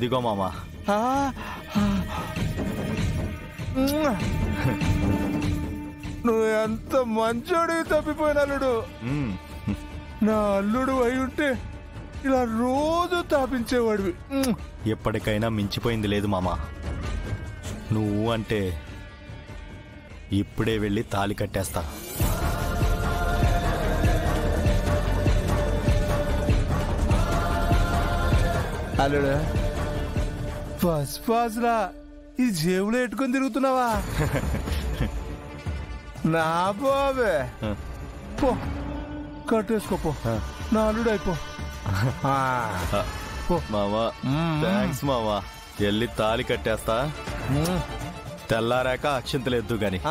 ఇదిగో మామా. నువ్వు ఎంత మంచోడివి తప్పిపోయిన అల్లుడు. నా అల్లుడు అయి ఉంటే ఇలా రోజు తాపించేవాడివి. ఎప్పటికైనా మించిపోయింది లేదు మామా. నువ్వు అంటే ఇప్పుడే వెళ్ళి తాళి కట్టేస్తా. అల్లుడు ఫస్ట్ ఫాస్ట్ రా, ఈ జేబులో ఎట్టుకొని తిరుగుతున్నావా? నా బాబే పో, కట్టేసుకోపో, నా అల్లుడు అయిపో. మామా థ్యాంక్స్ మామా. వెళ్ళి తాళి కట్టేస్తా. తెల్లారాక అక్షింతలు ఎద్దు గాని.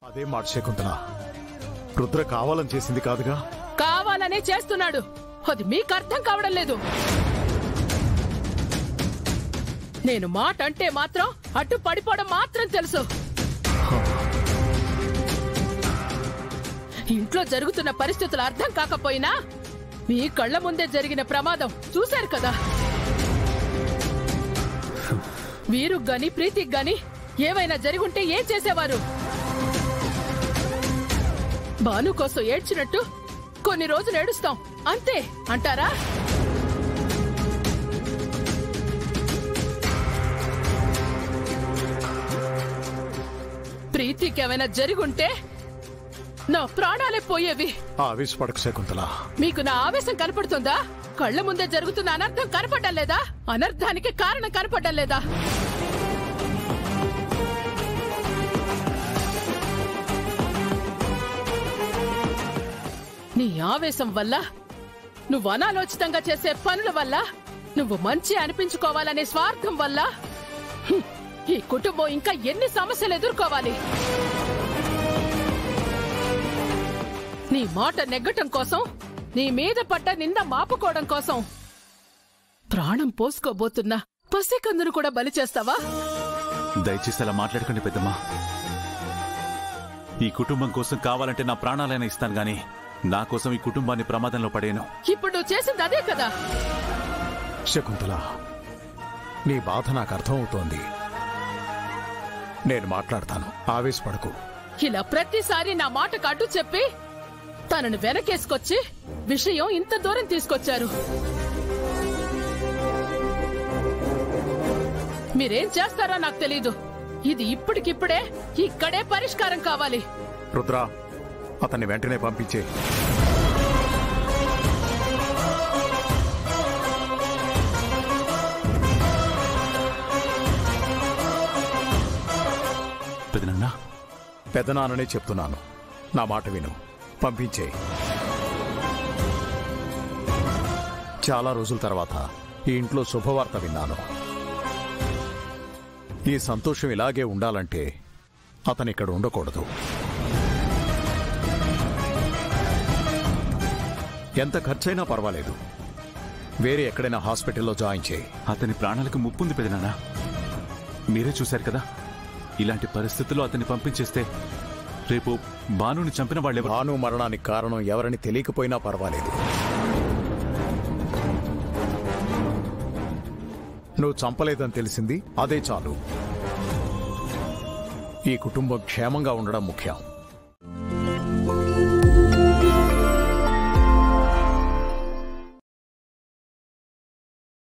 అదే మాట శకుంతల, రుద్ర కావాలని చేసింది కాదుగా. కావాలనే చేస్తున్నాడు, అది మీకు అర్థం కావడం లేదు. నేను మాట అంటే మాత్రం అడ్డు పడిపోవడం మాత్రం తెలుసు. ఇంట్లో జరుగుతున్న పరిస్థితులు అర్థం కాకపోయినా మీ కళ్ల ముందే జరిగిన ప్రమాదం చూశారు కదా. వీరుకు గాని ప్రీతికి గాని ఏవైనా జరిగుంటే ఏం చేసేవారు? భాను కోసం ఏడ్చినట్టు కొన్ని రోజులు ఏడుస్తాం అంతే అంటారా? ప్రీతికి ఏమైనా జరిగుంటే నా ప్రాణాలే పోయేవి. ఆవేశపడకు శకుంతల. మీకు నా ఆవేశం కనపడుతుందా? కళ్ల ముందే జరుగుతున్న అనర్థం కనపడడం లేదా? అనర్థానికి కారణం కనపడడం లేదా? నీ ఆవేశం వల్ల, నువ్వు అనాలోచితంగా చేసే పనుల వల్ల, నువ్వు మంచి అనిపించుకోవాలనే స్వార్థం వల్ల ఈ కుటుంబం ఇంకా ఎన్ని సమస్యలు ఎదుర్కోవాలి? నీ మాట నెగ్గటం కోసం, నీ మీద పడ్డ నింద మాపుకోవడం కోసం ప్రాణం పోసుకోబోతున్నా పసికందును కూడా బలి చేస్తావా? దయచేసి అలా మాట్లాడకండి పెద్దమ్మా. ఈ కుటుంబం కోసం కావాలంటే నా ప్రాణాలైనా ఇస్తాను గాని నా కోసం ఈ కుటుంబాన్ని ప్రమాదంలో పడేను. ఇప్పుడు నువ్వు చేసింది అదే కదా. శకుంతల, నీ బాధ నాకు అర్థమవుతోంది. నేను మాట్లాడతాను, ఆవేశపడకు. ఇలా ప్రతిసారి నా మాటకు అడ్డు చెప్పి తనను వెనకేసుకొచ్చి విషయం ఇంత దూరం తీసుకొచ్చారు. మీరేం చేస్తారో నాకు తెలీదు. ఇది ఇప్పటికిప్పుడే ఇక్కడే పరిష్కారం కావాలి. రుద్ర, అతన్ని వెంటనే పంపించే. పెదనాన్ననే చెప్తున్నాను, నా మాట విను, పంపించే. చాలా రోజుల తర్వాత ఈ ఇంట్లో శుభవార్త విన్నాను. ఈ సంతోషం ఇలాగే ఉండాలంటే అతను ఇక్కడ ఉండకూడదు. ఎంత ఖర్చైనా పర్వాలేదు, వేరే ఎక్కడైనా హాస్పిటల్లో జాయిన్ చేయి. అతని ప్రాణాలకు ముప్పుంది పెదనాన్న. మీరే చూశారు కదా, ఇలాంటి పరిస్థితుల్లో అతన్ని పంపించేస్తే రేపు భానుని చంపిన వాళ్ళెవరు? భాను మరణానికి కారణం ఎవరని తెలియకపోయినా పర్వాలేదు. నువ్వు చంపలేదని తెలిసింది, అదే చాలు. ఈ కుటుంబం క్షేమంగా ఉండడం ముఖ్యం.